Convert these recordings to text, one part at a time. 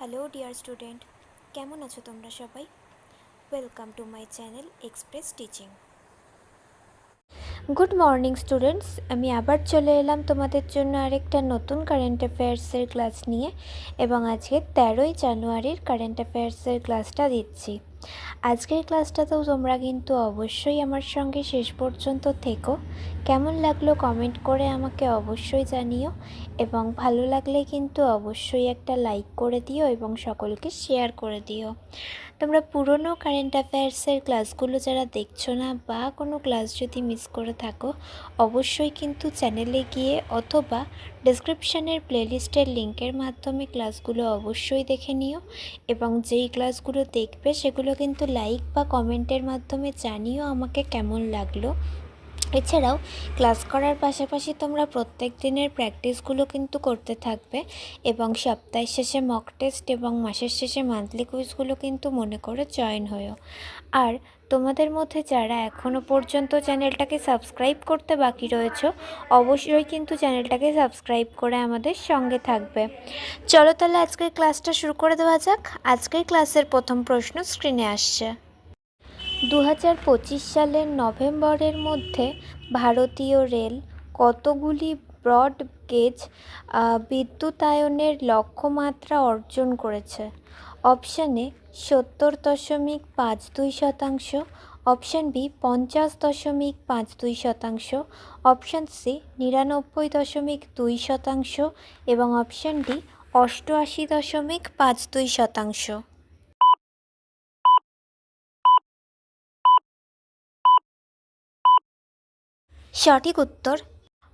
Hello dear student, কেমন আছো তোমরা সবাই? Welcome to my channel express teaching. Good morning students, আমি আবার চলে এলাম তোমাদের জন্য আরেকটা নতুন কারেন্ট অ্যাফেয়ার্সের ক্লাস নিয়ে এবং আজকে 13ই জানুয়ারির কারেন্ট অ্যাফেয়ার্সের ক্লাসটা দিচ্ছি। আজকের ক্লাসটাতেও তোমরা কিন্তু অবশ্যই আমার সঙ্গে শেষ পর্যন্ত থেকো। কেমন লাগলো কমেন্ট করে আমাকে অবশ্যই জানিও এবং ভালো লাগলে কিন্তু অবশ্যই একটা লাইক করে দিও এবং সকলকে শেয়ার করে দিও। তোমরা পুরনো কারেন্ট অ্যাফেয়ার্সের ক্লাসগুলো যারা দেখছো না বা কোনো ক্লাস যদি মিস করে থাকো, অবশ্যই কিন্তু চ্যানেলে গিয়ে অথবা ডেসক্রিপশানের প্লেলিস্টের লিঙ্কের মাধ্যমে ক্লাসগুলো অবশ্যই দেখে নিও এবং যেই ক্লাসগুলো দেখবে সেগুলো কিন্তু লাইক বা কমেন্টের মাধ্যমে জানিও আমাকে কেমন লাগলো। এছাড়াও ক্লাস করার পাশাপাশি তোমরা প্রত্যেক দিনের প্র্যাকটিসগুলো কিন্তু করতে থাকবে এবং সপ্তাহের শেষে মক টেস্ট এবং মাসের শেষে মান্থলি কুইজগুলো কিন্তু মনে করে জয়েন হয়েও। আর তোমাদের মধ্যে যারা এখনও পর্যন্ত চ্যানেলটাকে সাবস্ক্রাইব করতে বাকি রয়েছে, অবশ্যই কিন্তু চ্যানেলটাকে সাবস্ক্রাইব করে আমাদের সঙ্গে থাকবে। চলো তাহলে আজকের ক্লাসটা শুরু করে দেওয়া যাক। আজকের ক্লাসের প্রথম প্রশ্ন স্ক্রিনে আসছে। 2025 সালের নভেম্বরের মধ্যে ভারতীয় রেল কতগুলি ব্রড গেজ বিদ্যুতায়নের লক্ষ্যমাত্রা অর্জন করেছে? Option A 70.52%, option B 50.52%, option C 99.2% এবং অপশান ডি 88.52%। সঠিক উত্তর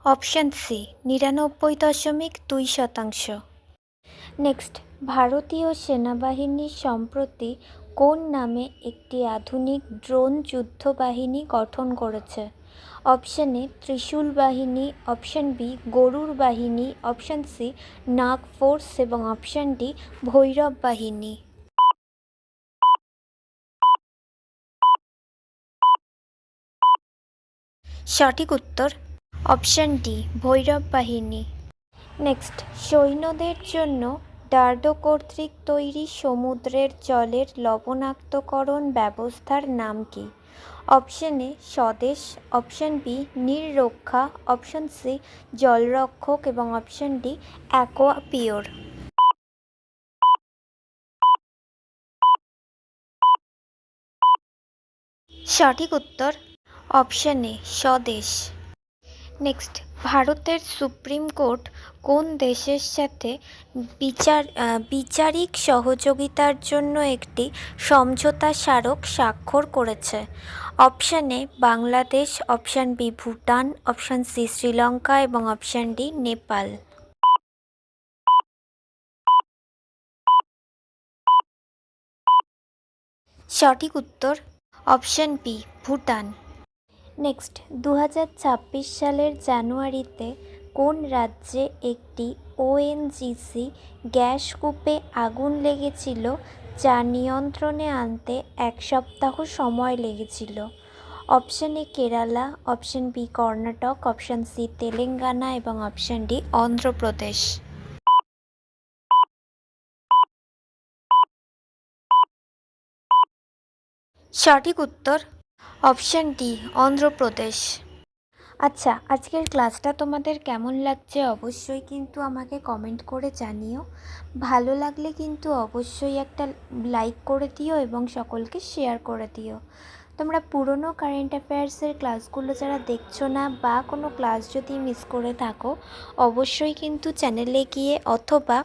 অপশান সি 99.2%। নেক্সট, ভারতীয় সেনাবাহিনী সম্প্রতি কোন নামে একটি আধুনিক ড্রোন যুদ্ধবাহিনী গঠন করেছে? অপশান এ ত্রিশূল বাহিনী, অপশান বি গরুড় বাহিনী, অপশান সি নাগ ফোর্স এবং অপশান ডি ভৈরব বাহিনী। সঠিক উত্তর অপশান ডি ভৈরব বাহিনী। নেক্সট, সৈন্যদের জন্য ডার্ডো কর্তৃক তৈরি সমুদ্রের জলের লবণাক্তকরণ ব্যবস্থার নাম কি? অপশান এ স্বদেশ, অপশান বি নীররক্ষা, অপশান সি জলরক্ষক এবং অপশান ডি অ্যাকোয়া পিওর। সঠিক উত্তর অপশান এ স্বদেশ। নেক্সট, ভারতের সুপ্রিম কোর্ট কোন দেশের সাথে বিচারিক সহযোগিতার জন্য একটি সমঝোতা স্মারক স্বাক্ষর করেছে? Option A Bangladesh, option B Bhutan, option C Sri Lanka এবং অপশান ডি নেপাল। সঠিক উত্তর অপশান বি ভুটান। নেক্সট, 2026 সালের জানুয়ারিতে কোন রাজ্যে একটি ওএনজিসি গ্যাস কূপে আগুন লেগেছিল যা নিয়ন্ত্রণে আনতে 1 সপ্তাহ সময় লেগেছিল? Option A Kerala, option B Karnataka, option C Telangana এবং অপশান ডি অন্ধ্রপ্রদেশ। সঠিক উত্তর অপশান ডি অন্ধ্রপ্রদেশ। আচ্ছা, আজকের ক্লাসটা তোমাদের কেমন লাগছে অবশ্যই কিন্তু আমাকে কমেন্ট করে জানিও। ভালো লাগলে কিন্তু অবশ্যই একটা লাইক করে দিও এবং সকলকে শেয়ার করে দিও। তোমরা পুরনো কারেন্ট অ্যাফেয়ার্সের ক্লাসগুলো যারা দেখছো না বা কোনো ক্লাস যদি মিস করে থাকো, অবশ্যই কিন্তু চ্যানেলে গিয়ে অথবা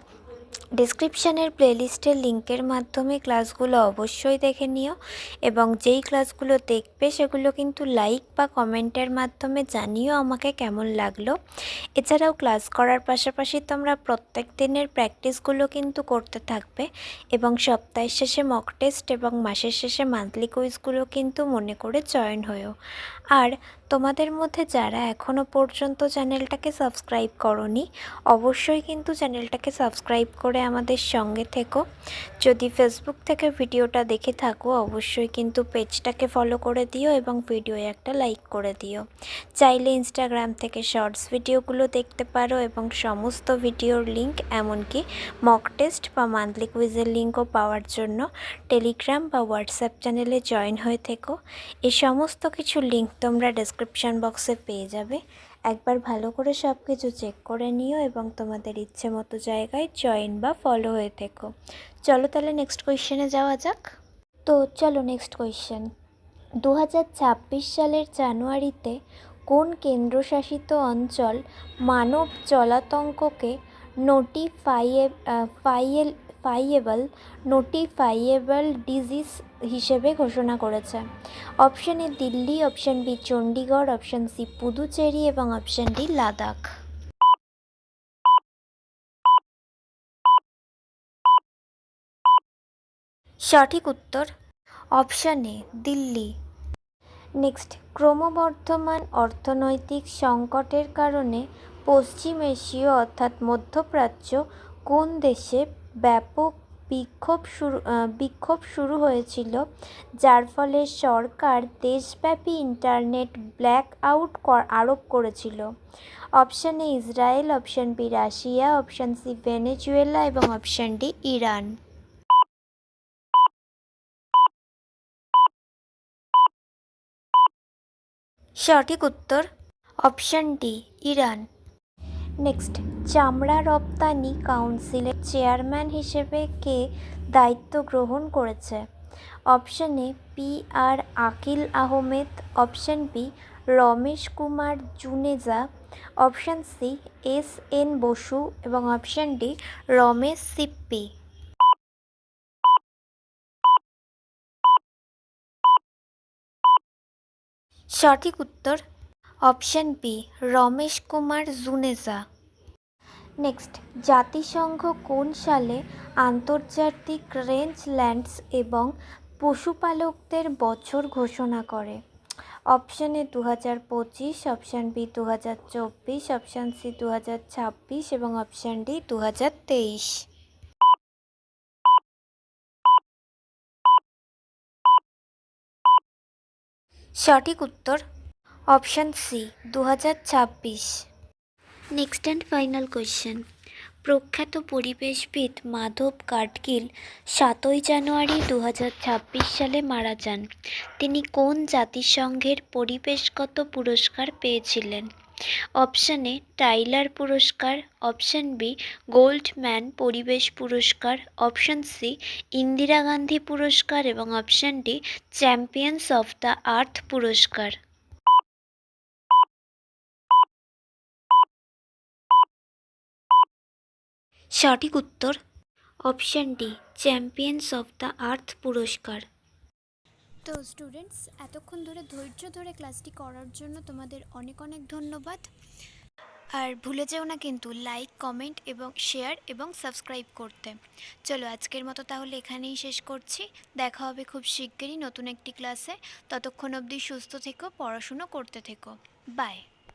ডেসক্রিপশানের প্লেলিস্টের লিঙ্কের মাধ্যমে ক্লাসগুলো অবশ্যই দেখে নিও এবং যেই ক্লাসগুলো দেখবে সেগুলো কিন্তু লাইক বা কমেন্টের মাধ্যমে জানিও আমাকে কেমন লাগলো। এছাড়াও ক্লাস করার পাশাপাশি তোমরা প্রত্যেক দিনের প্র্যাকটিসগুলো কিন্তু করতে থাকবে এবং সপ্তাহের শেষে মক টেস্ট এবং মাসের শেষে মান্থলি কুইজগুলো কিন্তু মনে করে জয়েন হয়েও। আর তোমাদের মধ্যে যারা এখনও পর্যন্ত চ্যানেলটাকে সাবস্ক্রাইব করোনি, অবশ্যই কিন্তু চ্যানেলটাকে সাবস্ক্রাইব করে করে আমাদের সঙ্গে থেকো। যদি ফেসবুক থেকে ভিডিওটা দেখে থাকো অবশ্যই কিন্তু পেজটাকে ফলো করে দিও এবং ভিডিওয়ে একটা লাইক করে দিও। চাইলে ইনস্টাগ্রাম থেকে শর্টস ভিডিওগুলো দেখতে পারো এবং সমস্ত ভিডিওর লিঙ্ক এমনকি মক টেস্ট বা মান্থলি কুইজের লিঙ্কও পাওয়ার জন্য টেলিগ্রাম বা হোয়াটসঅ্যাপ চ্যানেলে জয়েন হয়ে থেকো। এই সমস্ত কিছুর লিঙ্ক তোমরা ডেসক্রিপশন বক্সে পেয়ে যাবে। একবার ভালো করে সব কিছু চেক করে নিও এবং তোমাদের ইচ্ছে মতো জায়গায় জয়েন বা ফলো হয়ে থেকো। চলো তাহলে নেক্সট কোয়েশ্চেনে যাওয়া যাক। তো চলো নেক্সট কোয়েশ্চেন। 2026 সালের জানুয়ারিতে কোন কেন্দ্রশাসিত অঞ্চল মানব জলাতঙ্ককে নোটিফাইয়েবল ডিজিজ হিসেবে ঘোষণা করেছে? Option A Delhi, option B Chandigarh, option C Puducherry এবং অপশন ডি লাদাখ। সঠিক উত্তর অপশন এ দিল্লি। নেক্সট, ক্রমবর্ধমান অর্থনৈতিক সংকটের কারণে পশ্চিম এশীয় অর্থাৎ মধ্যপ্রাচ্য কোন দেশে ব্যাপক বিক্ষোভ শুরু হয়েছিল, যার ফলে সরকার দেশব্যাপী ইন্টারনেট ব্ল্যাক আউট আরোপ করেছিল? Option A Israel, option B Russia, option C Venezuela এবং অপশান ডি ইরান। সঠিক উত্তর অপশান ডি ইরান। নেক্সট, চামড়া রপ্তানি কাউন্সিলের চেয়ারম্যান হিসেবে কে দায়িত্ব গ্রহণ করেছে? Option A P R Akil Ahmed, option B Ramesh Kumar Juneja, option C S N Basu এবং অপশান ডি রমেশ সিপ্পি। সঠিক উত্তর option B Ramesh Kumar Juneja. Next, জাতিসংঘ কোন সালে আন্তর্জাতিক রেঞ্জল্যান্ডস এবং পশুপালকদের বছর ঘোষণা করে? Option A 2025, option B 2024, option C 2026 এবং অপশান ডি 2023। সঠিক উত্তর option C 2026। Next and final question. প্রখ্যাত পরিবেশবিদ মাধব গাডগিল 7ই জানুয়ারি 2026 সালে মারা যান। তিনি কোন জাতিসংঘের পরিবেশগত পুরস্কার পেয়েছিলেন? অপশান এ টাইলার পুরস্কার, অপশান বি গোল্ডম্যান পরিবেশ পুরস্কার, অপশান সি ইন্দিরা গান্ধী পুরস্কার এবং option D champions of the earth পুরস্কার। সঠিক উত্তর option D champions of the earth পুরস্কার। তো স্টুডেন্টস, এতক্ষণ ধরে ধৈর্য ধরে ক্লাসটি করার জন্য তোমাদের অনেক অনেক ধন্যবাদ। আর ভুলে যেও না কিন্তু লাইক, কমেন্ট এবং শেয়ার এবং সাবস্ক্রাইব করতে। চলো আজকের মতো তাহলে এখানেই শেষ করছি। দেখা হবে খুব শিগগিরই নতুন একটি ক্লাসে। ততক্ষণ অবধি সুস্থ থেকো, পড়াশুনো করতে থেকো। বাই।